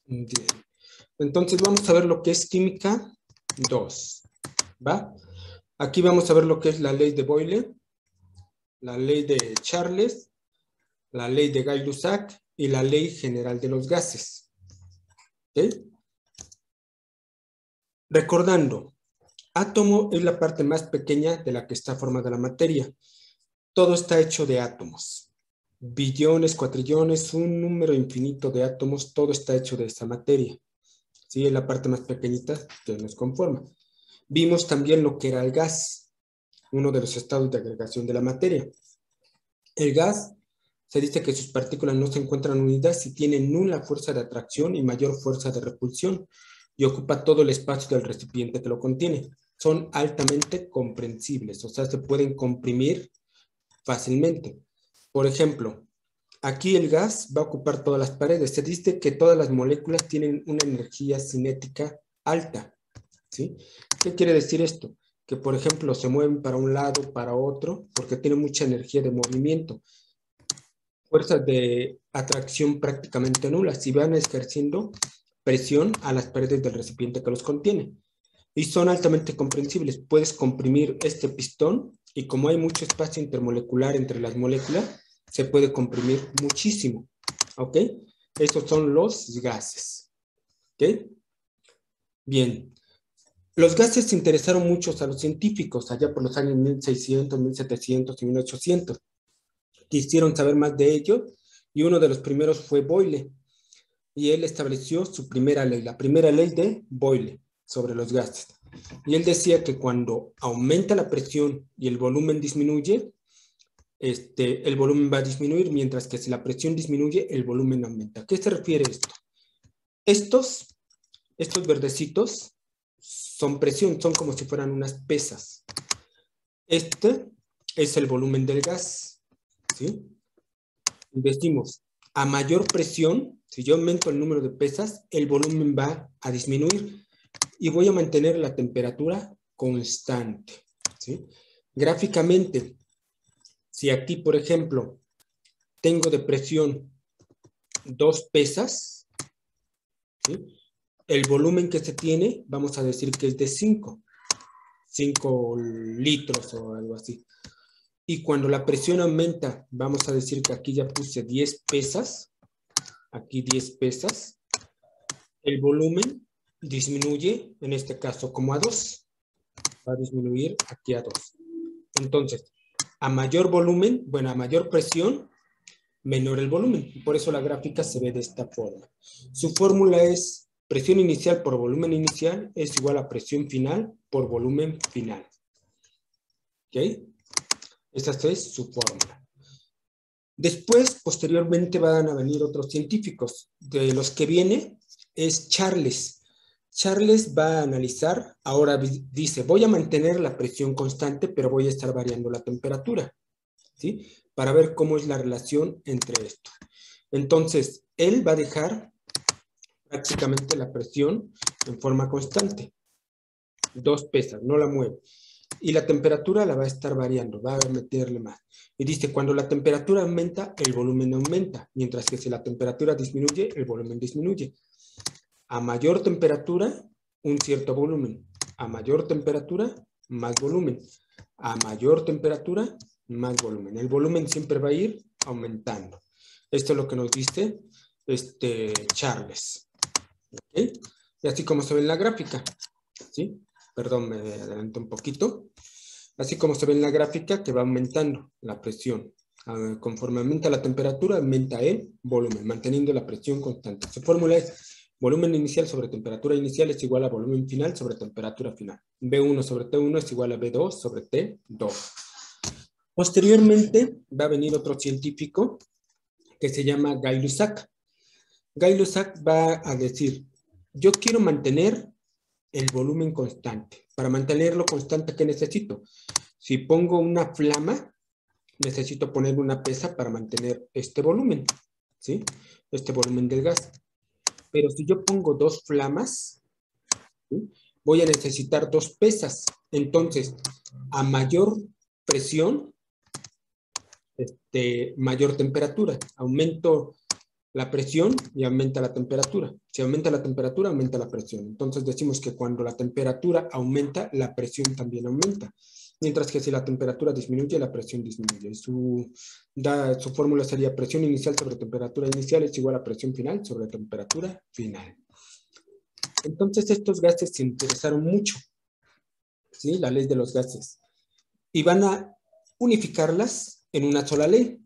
Bien. Entonces vamos a ver lo que es química 2. ¿Va? Aquí vamos a ver lo que es la ley de Boyle, la ley de Charles, la ley de Gay-Lussac y la ley general de los gases. ¿Ok? Recordando, átomo es la parte más pequeña de la que está formada la materia. Todo está hecho de átomos. Billones, cuatrillones, un número infinito de átomos, todo está hecho de esa materia. ¿Sí? Es la parte más pequeñita que nos conforma. Vimos también lo que era el gas, uno de los estados de agregación de la materia. El gas se dice que sus partículas no se encuentran unidas si tienen nula fuerza de atracción y mayor fuerza de repulsión y ocupa todo el espacio del recipiente que lo contiene. Son altamente comprensibles, o sea, se pueden comprimir fácilmente. Por ejemplo, aquí el gas va a ocupar todas las paredes. Se dice que todas las moléculas tienen una energía cinética alta, ¿sí? ¿Qué quiere decir esto? Que, por ejemplo, se mueven para un lado, para otro, porque tienen mucha energía de movimiento. Fuerzas de atracción prácticamente nulas y van ejerciendo presión a las paredes del recipiente que los contiene. Y son altamente comprensibles. Puedes comprimir este pistón y como hay mucho espacio intermolecular entre las moléculas, se puede comprimir muchísimo. ¿Ok? Estos son los gases. ¿Ok? Bien. Los gases se interesaron mucho a los científicos allá por los años 1600, 1700 y 1800. Quisieron saber más de ello y uno de los primeros fue Boyle. Y él estableció su primera ley, la primera ley de Boyle sobre los gases. Y él decía que cuando aumenta la presión y el volumen disminuye, el volumen va a disminuir, mientras que si la presión disminuye, el volumen aumenta. ¿A qué se refiere esto? Estos verdecitos son presión, son como si fueran unas pesas. Este es el volumen del gas, ¿sí? Decimos, a mayor presión, si yo aumento el número de pesas, el volumen va a disminuir y voy a mantener la temperatura constante, ¿sí? Gráficamente, si aquí, por ejemplo, tengo de presión 2 pesas, ¿sí? El volumen que se tiene, vamos a decir que es de 5 litros o algo así. Y cuando la presión aumenta, vamos a decir que aquí ya puse 10 pesas, aquí 10 pesas, el volumen disminuye, en este caso como a 2, va a disminuir aquí a 2. Entonces, a mayor volumen, bueno, a mayor presión, menor el volumen. Y por eso la gráfica se ve de esta forma. Su fórmula es presión inicial por volumen inicial es igual a presión final por volumen final. ¿Ok? Esa es su fórmula. Después, posteriormente, van a venir otros científicos. De los que viene es Charles. Charles va a analizar, ahora dice, voy a mantener la presión constante, pero voy a estar variando la temperatura, ¿sí? Para ver cómo es la relación entre esto. Entonces, él va a dejar prácticamente la presión en forma constante. 2 pesas, no la mueve. Y la temperatura la va a estar variando, va a meterle más. Y dice, cuando la temperatura aumenta, el volumen aumenta, mientras que si la temperatura disminuye, el volumen disminuye. A mayor temperatura, un cierto volumen. A mayor temperatura, más volumen. A mayor temperatura, más volumen. El volumen siempre va a ir aumentando. Esto es lo que nos dice Charles. ¿Okay? Y así como se ve en la gráfica. ¿Sí? Perdón, me adelanté un poquito. Así como se ve en la gráfica que va aumentando la presión. Conforme aumenta la temperatura, aumenta el volumen, manteniendo la presión constante. Su fórmula es volumen inicial sobre temperatura inicial es igual a volumen final sobre temperatura final. B1 sobre T1 es igual a B2 sobre T2. Posteriormente va a venir otro científico que se llama Gay-Lussac. Gay-Lussac va a decir, yo quiero mantener el volumen constante. Para mantenerlo constante, ¿qué necesito? Si pongo una flama, necesito poner una pesa para mantener este volumen, ¿sí? Este volumen del gas. Pero si yo pongo 2 flamas, ¿sí? Voy a necesitar 2 pesas. Entonces, a mayor presión, mayor temperatura. Aumento la presión y aumenta la temperatura. Si aumenta la temperatura, aumenta la presión. Entonces decimos que cuando la temperatura aumenta, la presión también aumenta. Mientras que si la temperatura disminuye, la presión disminuye. Su fórmula sería presión inicial sobre temperatura inicial es igual a presión final sobre temperatura final. Entonces estos gases se interesaron mucho, ¿sí? La ley de los gases. Y van a unificarlas en una sola ley.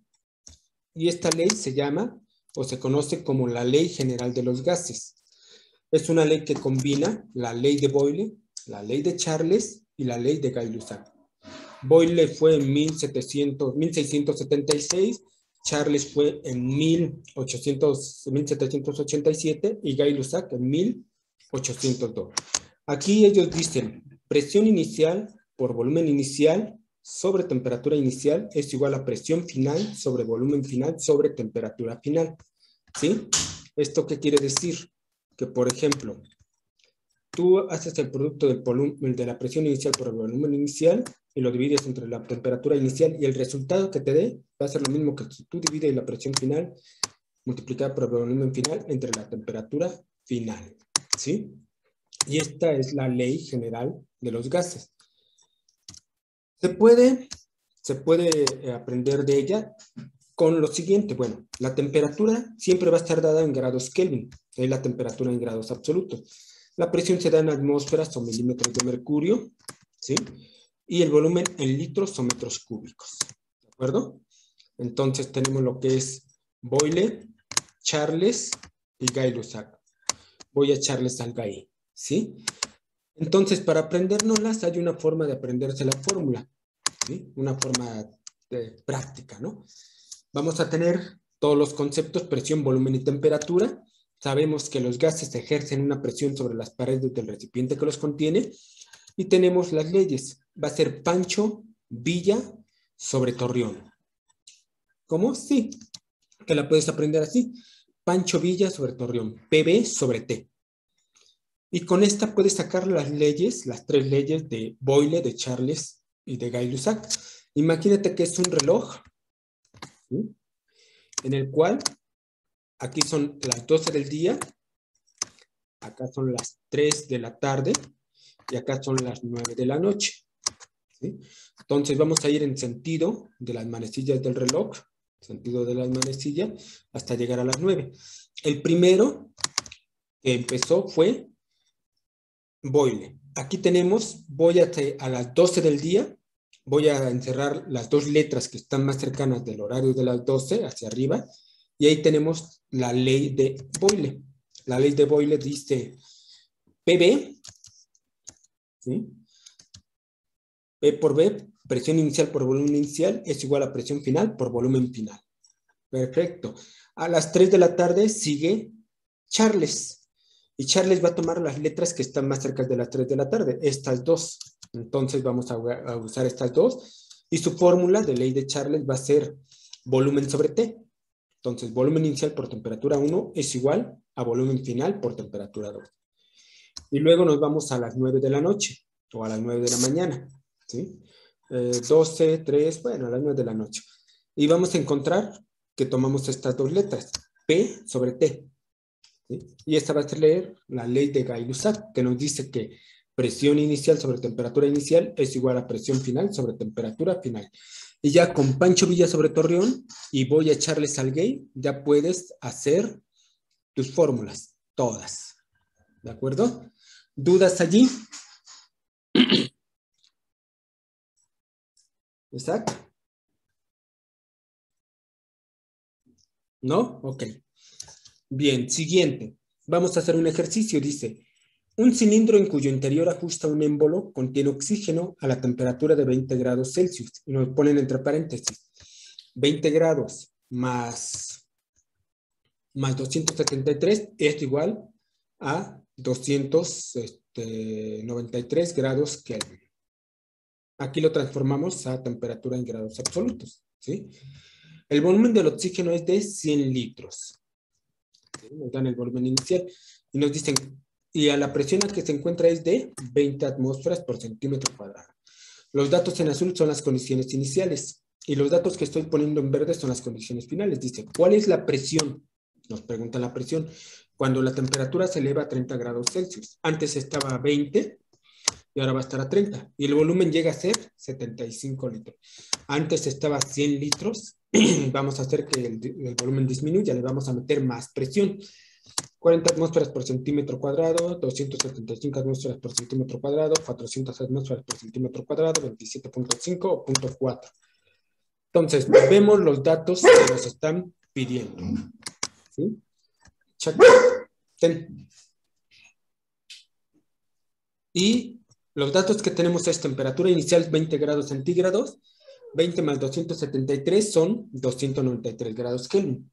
Y esta ley se llama o se conoce como la Ley General de los Gases. Es una ley que combina la ley de Boyle, la ley de Charles y la ley de Gay-Lussac. Boyle fue en 1676, Charles fue en 1787 y Gay-Lussac en 1802. Aquí ellos dicen presión inicial por volumen inicial sobre temperatura inicial es igual a presión final sobre volumen final sobre temperatura final. ¿Sí? ¿Esto qué quiere decir? Que, por ejemplo, tú haces el producto de la presión inicial por el volumen inicial y lo divides entre la temperatura inicial y el resultado que te dé va a ser lo mismo que si tú divides la presión final multiplicada por el volumen final entre la temperatura final. ¿Sí? Y esta es la ley general de los gases. Se puede aprender de ella con lo siguiente. Bueno, la temperatura siempre va a estar dada en grados Kelvin, es la temperatura en grados absolutos. La presión se da en atmósferas o milímetros de mercurio, ¿sí? Y el volumen en litros o metros cúbicos, ¿de acuerdo? Entonces tenemos lo que es Boyle, Charles y Gay-Lussac. Voy a echarles algo ahí, ¿sí? Entonces, para aprendérnoslas hay una forma de aprenderse la fórmula, ¿sí? Una forma práctica, ¿no? Vamos a tener todos los conceptos, presión, volumen y temperatura. Sabemos que los gases ejercen una presión sobre las paredes del recipiente que los contiene. Y tenemos las leyes. Va a ser Pancho Villa sobre Torreón. ¿Cómo? Sí, que la puedes aprender así. Pancho Villa sobre Torreón. PV sobre T. Y con esta puedes sacar las leyes, las tres leyes de Boyle, de Charles y de Gay-Lussac. Imagínate que es un reloj, ¿sí? En el cual aquí son las 12 del día, acá son las 3 de la tarde y acá son las 9 de la noche, ¿sí? Entonces vamos a ir en sentido de las manecillas del reloj, sentido de las manecillas, hasta llegar a las 9. El primero que empezó fue Boyle. Aquí tenemos, voy a las 12 del día, voy a encerrar las dos letras que están más cercanas del horario de las 12 hacia arriba, y ahí tenemos la ley de Boyle. La ley de Boyle dice PB, ¿sí? P por B, presión inicial por volumen inicial, es igual a presión final por volumen final. Perfecto. A las 3 de la tarde sigue Charles. Y Charles va a tomar las letras que están más cerca de las 3 de la tarde, estas dos. Entonces vamos a usar estas dos. Y su fórmula de ley de Charles va a ser volumen sobre T. Entonces, volumen inicial por temperatura 1 es igual a volumen final por temperatura 2. Y luego nos vamos a las 9 de la noche o a las 9 de la mañana, ¿sí? 12, 3, bueno, a las 9 de la noche. Y vamos a encontrar que tomamos estas dos letras, P sobre T, ¿sí? Y esta va a ser la ley de Gay-Lussac, que nos dice que presión inicial sobre temperatura inicial es igual a presión final sobre temperatura final. Y ya con Pancho Villa sobre Torreón y voy a echarles al Gay, ya puedes hacer tus fórmulas, todas. ¿De acuerdo? ¿Dudas allí? Exacto. ¿No? Ok. Bien, siguiente. Vamos a hacer un ejercicio. Dice, un cilindro en cuyo interior ajusta un émbolo contiene oxígeno a la temperatura de 20 grados Celsius. Y nos ponen entre paréntesis. 20 grados más 273 es igual a 293 grados Kelvin. Aquí lo transformamos a temperatura en grados absolutos, ¿sí? El volumen del oxígeno es de 100 litros. ¿Sí? Nos dan el volumen inicial y nos dicen, y a la presión a que se encuentra es de 20 atmósferas por centímetro cuadrado. Los datos en azul son las condiciones iniciales y los datos que estoy poniendo en verde son las condiciones finales. Dice, ¿cuál es la presión Nos pregunta la presión. Cuando la temperatura se eleva a 30 grados Celsius. Antes estaba a 20 y ahora va a estar a 30. Y el volumen llega a ser 75 litros. Antes estaba a 100 litros. Vamos a hacer que el volumen disminuya. Le vamos a meter más presión. 40 atmósferas por centímetro cuadrado, 275 atmósferas por centímetro cuadrado, 400 atmósferas por centímetro cuadrado, 27.5 o 0.4. Entonces, vemos los datos que nos están pidiendo. ¿Sí? Check. Ten. Y los datos que tenemos es temperatura inicial 20 grados centígrados, 20 más 273 son 293 grados Kelvin.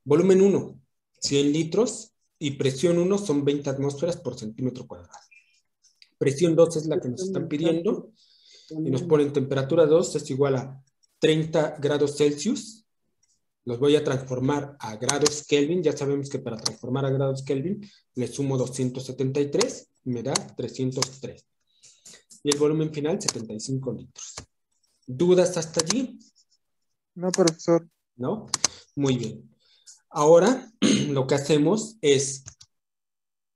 Volumen 1, 100 litros, y presión 1 son 20 atmósferas por centímetro cuadrado. Presión 2 es la que nos están pidiendo, y nos ponen temperatura 2 es igual a 30 grados Celsius. Los voy a transformar a grados Kelvin. Ya sabemos que para transformar a grados Kelvin le sumo 273 y me da 303. Y el volumen final, 75 litros. ¿Dudas hasta allí? No, profesor. ¿No? Muy bien. Ahora lo que hacemos es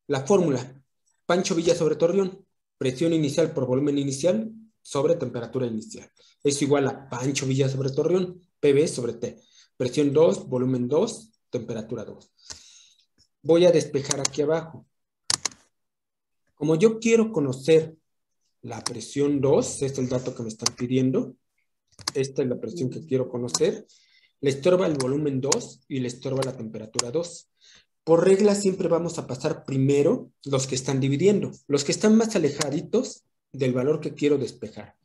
la fórmula. Pancho Villa sobre Torreón. Presión inicial por volumen inicial sobre temperatura inicial. Es igual a Pancho Villa sobre Torreón, PV sobre T. Presión 2, volumen 2, temperatura 2. Voy a despejar aquí abajo. Como yo quiero conocer la presión 2, este es el dato que me están pidiendo. Esta es la presión que quiero conocer. Le estorba el volumen 2 y le estorba la temperatura 2. Por regla siempre vamos a pasar primero los que están dividiendo. Los que están más alejaditos del valor que quiero despejar.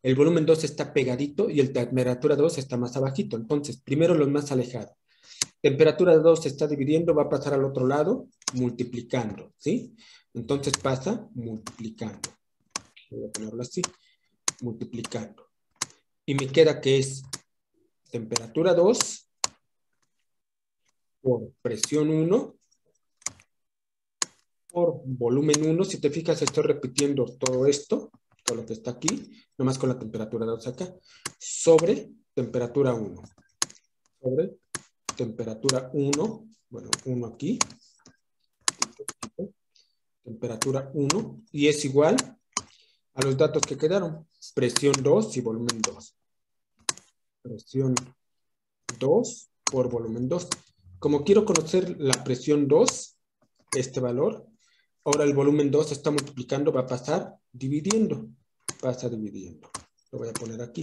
El volumen 2 está pegadito y el temperatura 2 está más abajito. Entonces, primero los más alejados. Temperatura 2 se está dividiendo, va a pasar al otro lado multiplicando, ¿sí? Entonces pasa multiplicando. Voy a ponerlo así. Multiplicando. Y me queda que es temperatura 2 por presión 1 por volumen 1. Si te fijas, estoy repitiendo todo esto, todo lo que está aquí, nomás con la temperatura 2 acá, sobre temperatura 1. Sobre temperatura 1, bueno, 1 aquí, temperatura 1, y es igual a los datos que quedaron, presión 2 y volumen 2. Presión 2 por volumen 2. Como quiero conocer la presión 2, este valor, ahora el volumen 2 está multiplicando, va a pasar dividiendo. Pasa dividiendo. Lo voy a poner aquí.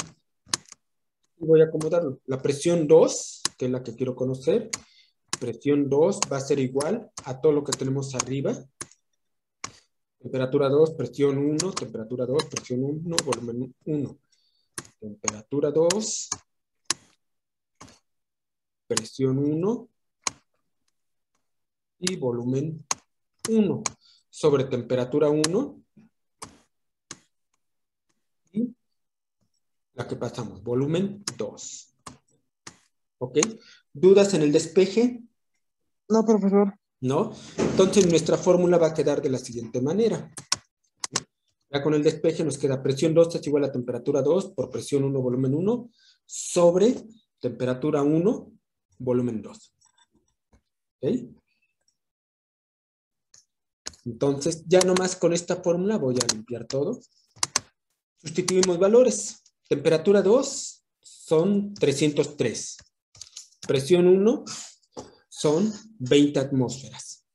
Y voy a acomodarlo. La presión 2, que es la que quiero conocer, presión 2 va a ser igual a todo lo que tenemos arriba. Temperatura 2, presión 1, temperatura 2, presión 1, volumen 1. Temperatura 2, presión 1 y volumen 1 sobre temperatura 1 y la que pasamos, volumen 2. ¿Ok? ¿Dudas en el despeje? No, profesor. ¿No? Entonces nuestra fórmula va a quedar de la siguiente manera. Ya con el despeje nos queda presión 2 es igual a temperatura 2 por presión 1, volumen 1 sobre temperatura 1, volumen 2. ¿Ok? Entonces, ya nomás con esta fórmula voy a limpiar todo. Sustituimos valores. Temperatura 2 son 303. Presión 1 son 20 atmósferas.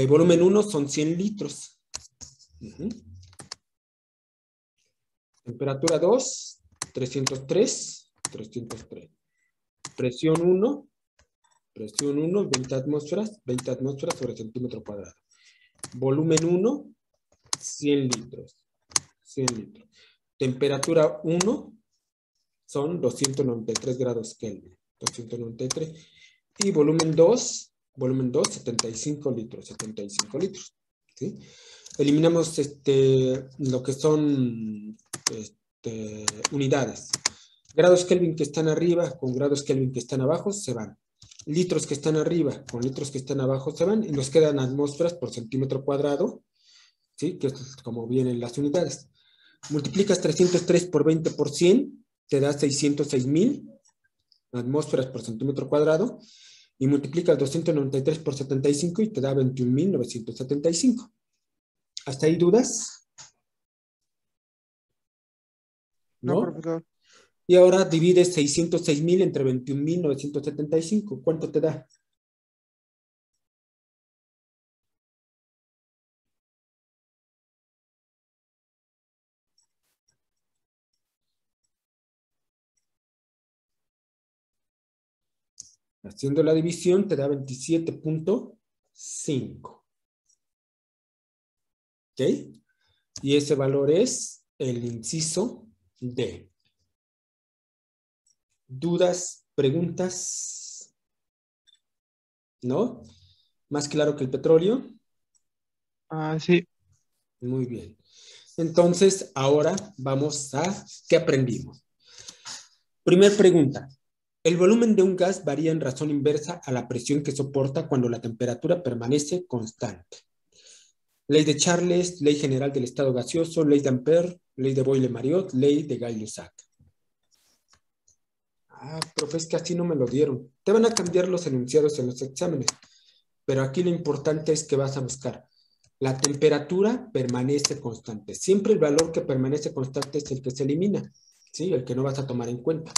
Volumen 1 son 100 litros. Temperatura 2, 303, 303. Presión 1, 20 atmósferas sobre centímetro cuadrado. Volumen 1, 100 litros. 100 litros. Temperatura 1 son 293 grados Kelvin. 293. Y volumen 2, 75 litros. 75 litros. ¿Sí? Eliminamos lo que son unidades. Grados Kelvin que están arriba con grados Kelvin que están abajo se van. Litros que están arriba con litros que están abajo se van y nos quedan atmósferas por centímetro cuadrado, ¿sí? Que es como vienen las unidades. Multiplicas 303 por 20 por 100, te da 606,000 atmósferas por centímetro cuadrado. y multiplicas 293 por 75 y te da 21.975. ¿Hasta ahí dudas? No, ¿No? profesor. Y ahora divides 606.000 entre 21.975. ¿Cuánto te da? Haciendo la división te da 27.5. ¿Ok? Y ese valor es el inciso D. ¿Dudas? ¿Preguntas? ¿No? ¿Más claro que el petróleo? Ah, sí. Muy bien. Entonces, ahora vamos a ¿qué aprendimos? Primer pregunta. El volumen de un gas varía en razón inversa a la presión que soporta cuando la temperatura permanece constante. Ley de Charles, ley general del estado gaseoso, ley de Ampère, ley de Boyle-Mariotte, ley de Gay-Lussac. Profe, es que así no me lo dieron. Te van a cambiar los enunciados en los exámenes, pero aquí lo importante es que vas a buscar. La temperatura permanece constante. Siempre el valor que permanece constante es el que se elimina, ¿sí? El que no vas a tomar en cuenta.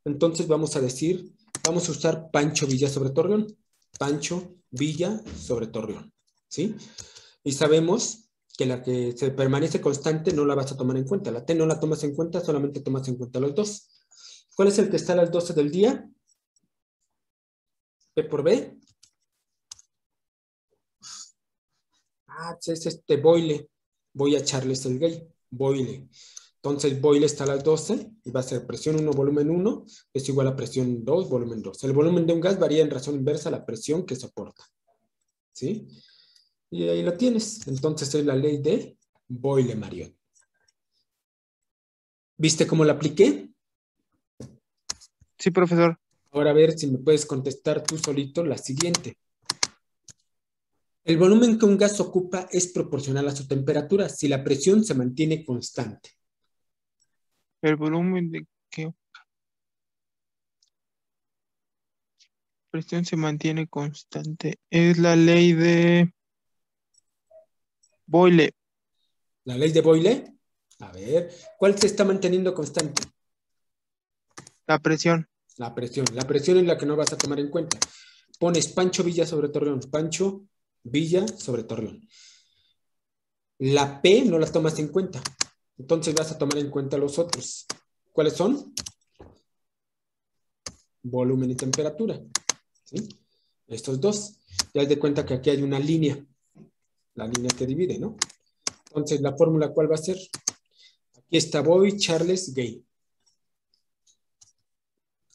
Entonces vamos a decir, vamos a usar Pancho Villa sobre Torreón. Pancho Villa sobre Torreón, ¿sí? Y sabemos que la que se permanece constante no la vas a tomar en cuenta. La T no la tomas en cuenta, solamente tomas en cuenta los dos. ¿Cuál es el que está a las 12 del día? P por B. Es este Boyle. Voy a echarles el gay. Boyle. Entonces, Boyle está a las 12 y va a ser presión 1, volumen 1, es igual a presión 2, volumen 2. El volumen de un gas varía en razón inversa a la presión que soporta. ¿Sí? Y ahí lo tienes. Entonces, es la ley de Boyle-Mariotte. ¿Viste cómo la apliqué? Sí, profesor. Ahora a ver si me puedes contestar tú solito la siguiente. El volumen que un gas ocupa es proporcional a su temperatura si la presión se mantiene constante. El volumen de que presión se mantiene constante es la ley de Boyle. La ley de Boyle. A ver, ¿cuál se está manteniendo constante? La presión. La presión. La presión es la que no vas a tomar en cuenta. Pones Pancho Villa sobre Torreón. Pancho Villa sobre Torreón. La P no la tomas en cuenta. Entonces vas a tomar en cuenta los otros. ¿Cuáles son? Volumen y temperatura. ¿Sí? Estos dos. Ya haz de cuenta que aquí hay una línea. La línea que divide, ¿no? Entonces, ¿la fórmula cuál va a ser? Aquí está Boy, Charles, Gay.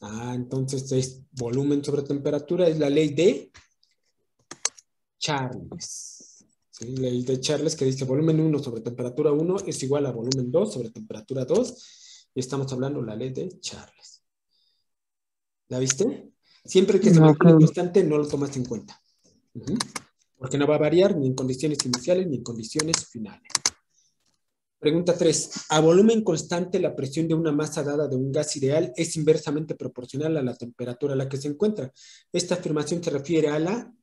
Entonces es volumen sobre temperatura, es la ley de Charles. ¿Sí? Ley de Charles que dice volumen 1 sobre temperatura 1 es igual a volumen 2 sobre temperatura 2. Y estamos hablando de la ley de Charles. ¿La viste? Siempre que se Ok. mantiene constante no lo tomas en cuenta. Porque no va a variar ni en condiciones iniciales ni en condiciones finales. Pregunta 3. A volumen constante, la presión de una masa dada de un gas ideal es inversamente proporcional a la temperatura a la que se encuentra. Esta afirmación se refiere a la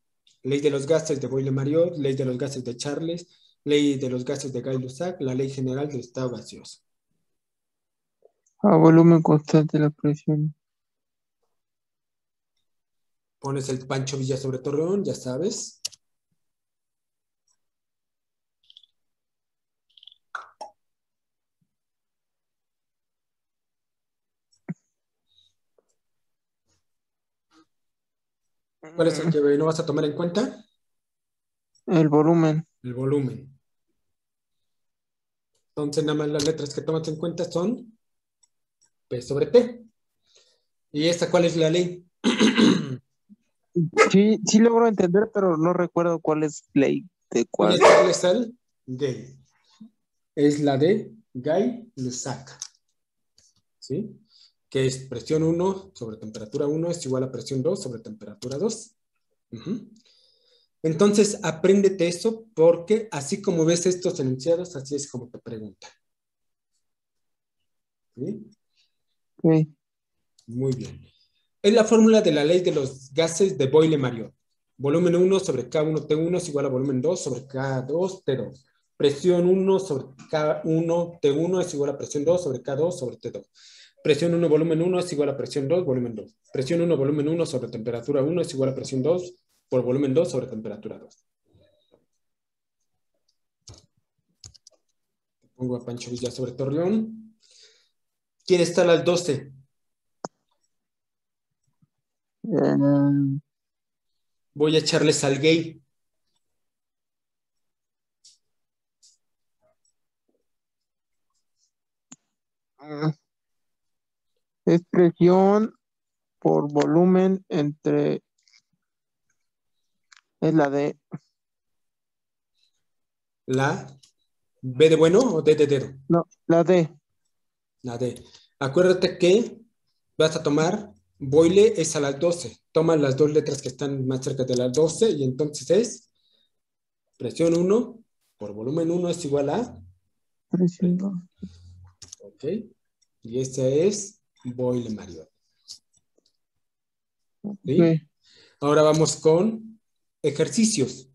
ley de los gases de Boyle-Mariotte, ley de los gases de Charles, ley de los gases de Gay-Lussac, la ley general del estado gaseoso. A volumen constante la presión. Pones el Pancho Villa sobre Torreón, ya sabes. ¿Cuál es el que no vas a tomar en cuenta? El volumen. El volumen. Entonces, nada más las letras que tomas en cuenta son P sobre T. ¿Y esta cuál es la ley? Sí, sí logro entender, pero no recuerdo cuál es ley de Voy a cuál. echarles al Gay. Es la de Gay-Lussac. ¿Sí? Que es presión 1 sobre temperatura 1 es igual a presión 2 sobre temperatura 2. Entonces, apréndete eso porque así como ves estos enunciados, así es como te preguntan. ¿Sí? Ok. Muy bien. Es la fórmula de la ley de los gases de Boyle-Mariot. Volumen 1 sobre K1T1 es igual a volumen 2 sobre K2T2. Presión 1 sobre K1T1 es igual a presión 2 sobre K2 sobre T2. Presión 1 volumen 1 es igual a presión 2 volumen 2. Presión 1 volumen 1 sobre temperatura 1 es igual a presión 2 por volumen 2 sobre temperatura 2. Pongo a Pancho Villa sobre Torreón. ¿Quién está a las 12? Voy a echarles al gay. Es presión por volumen entre... Es la D. ¿La B de bueno o D de dedo? No, la D. La D. Acuérdate que vas a tomar, Boyle es a las 12. Toma las dos letras que están más cerca de las 12 y entonces es presión 1 por volumen 1 es igual a... Presión 2. Ok. Y este es Boyle-Mariot. ¿Sí? Ok. Ahora vamos con ejercicios.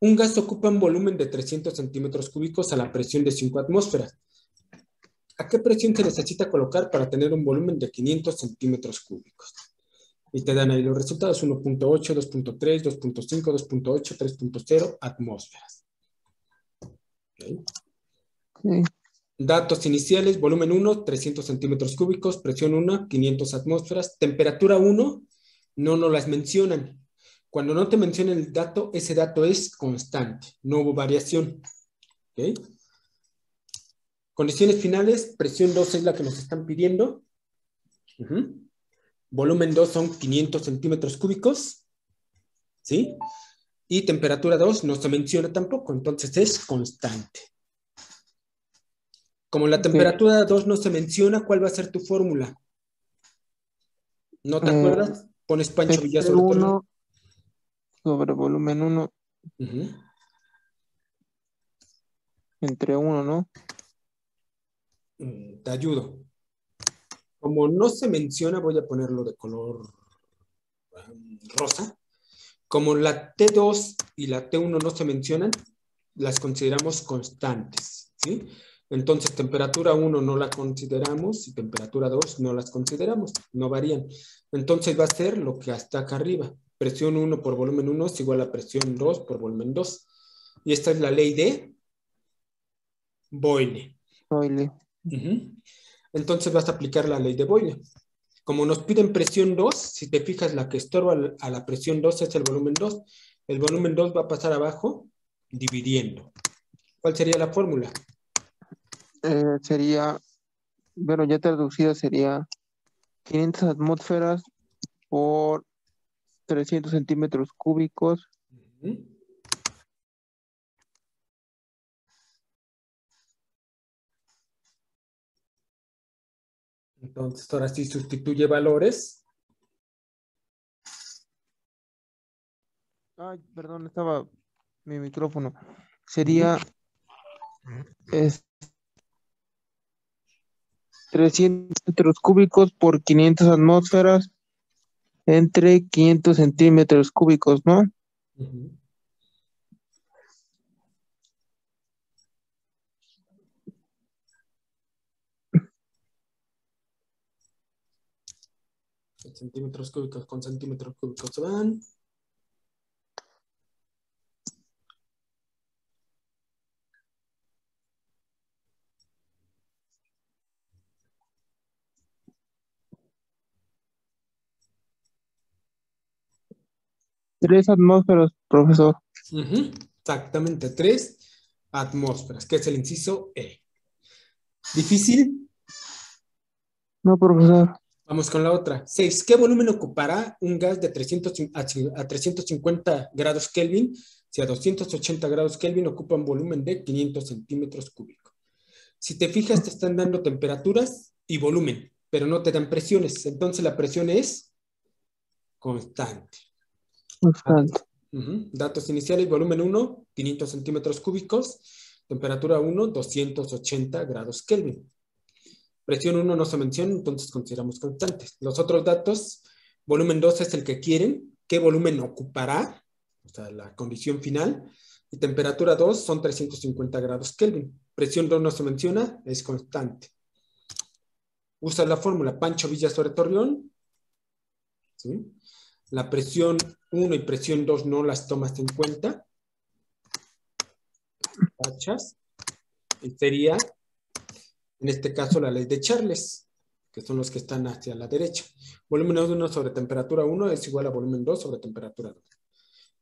Un gas ocupa un volumen de 300 centímetros cúbicos a la presión de 5 atmósferas. ¿A qué presión se necesita colocar para tener un volumen de 500 centímetros cúbicos? Y te dan ahí los resultados: 1.8, 2.3, 2.5, 2.8, 3.0 atmósferas. ¿Okay? Sí. Datos iniciales: volumen 1, 300 centímetros cúbicos, presión 1, 500 atmósferas, temperatura 1, no nos las mencionan. Cuando no te mencionen el dato, ese dato es constante, no hubo variación. ¿Okay? Condiciones finales: presión 2 es la que nos están pidiendo. Volumen 2 son 500 centímetros cúbicos. ¿Sí? Y temperatura 2 no se menciona tampoco, entonces es constante. Como la temperatura 2 no se menciona, ¿cuál va a ser tu fórmula? ¿No te acuerdas? Pones Pancho Villa sobre Torreón. 1 sobre volumen 1 entre 1, ¿no? Te ayudo. Como no se menciona, voy a ponerlo de color rosa. Como la T2 y la T1 no se mencionan, las consideramos constantes, ¿sí? Entonces, temperatura 1 no la consideramos y temperatura 2 no las consideramos, no varían. Entonces va a ser lo que está acá arriba. Presión 1 por volumen 1 es igual a presión 2 por volumen 2. Y esta es la ley de Boyle. Boyle. Entonces vas a aplicar la ley de Boyle. Como nos piden presión 2, si te fijas, la que estorba a la presión 2 es el volumen 2. El volumen 2 va a pasar abajo dividiendo. ¿Cuál sería la fórmula? Sería, bueno, ya traducida sería 500 atmósferas por 300 centímetros cúbicos. Entonces, ahora sí sustituye valores. Ay, perdón, estaba mi micrófono. Sería 300 metros cúbicos por 500 atmósferas entre 500 centímetros cúbicos, ¿no? Centímetros cúbicos con centímetros cúbicos se van. Tres atmósferas, profesor. Exactamente, 3 atmósferas, que es el inciso E. ¿Difícil? No, profesor. Vamos con la otra. 6. ¿Qué volumen ocupará un gas de 300 a 350 grados Kelvin si a 280 grados Kelvin ocupa un volumen de 500 centímetros cúbicos? Si te fijas, te están dando temperaturas y volumen, pero no te dan presiones. Entonces la presión es constante. Constante. Datos iniciales: volumen 1, 500 centímetros cúbicos. Temperatura 1, 280 grados Kelvin. Presión 1 no se menciona, entonces consideramos constantes. Los otros datos: Volumen 2 es el que quieren. ¿Qué volumen ocupará? O sea, la condición final. Y temperatura 2 son 350 grados Kelvin. Presión 2 no se menciona, es constante. Usa la fórmula Pancho Villa sobre Torreón. ¿Sí? La presión 1 y presión 2 no las tomas en cuenta. Tachas. Y sería, en este caso, la ley de Charles, que son los que están hacia la derecha. Volumen 1 sobre temperatura 1 es igual a volumen 2 sobre temperatura 2.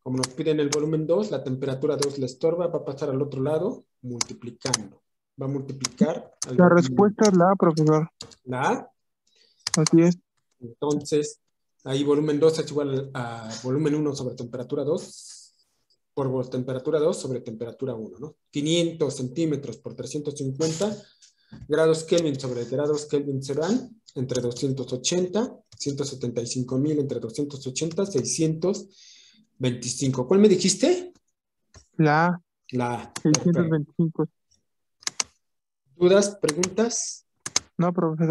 Como nos piden el volumen 2, la temperatura 2 le estorba, va a pasar al otro lado multiplicando. Va a multiplicar al La volumen. respuesta es la A, profesor. La A. Así es. Entonces, ahí volumen 2 es igual a volumen 1 sobre temperatura 2 por temperatura 2 sobre temperatura 1, ¿no? 500 centímetros por 350 grados Kelvin sobre grados Kelvin serán entre 280, 175,000 entre 280, 625. ¿Cuál me dijiste? La A, La A. Perfecto. 625. ¿Dudas? ¿Preguntas? No, profesor.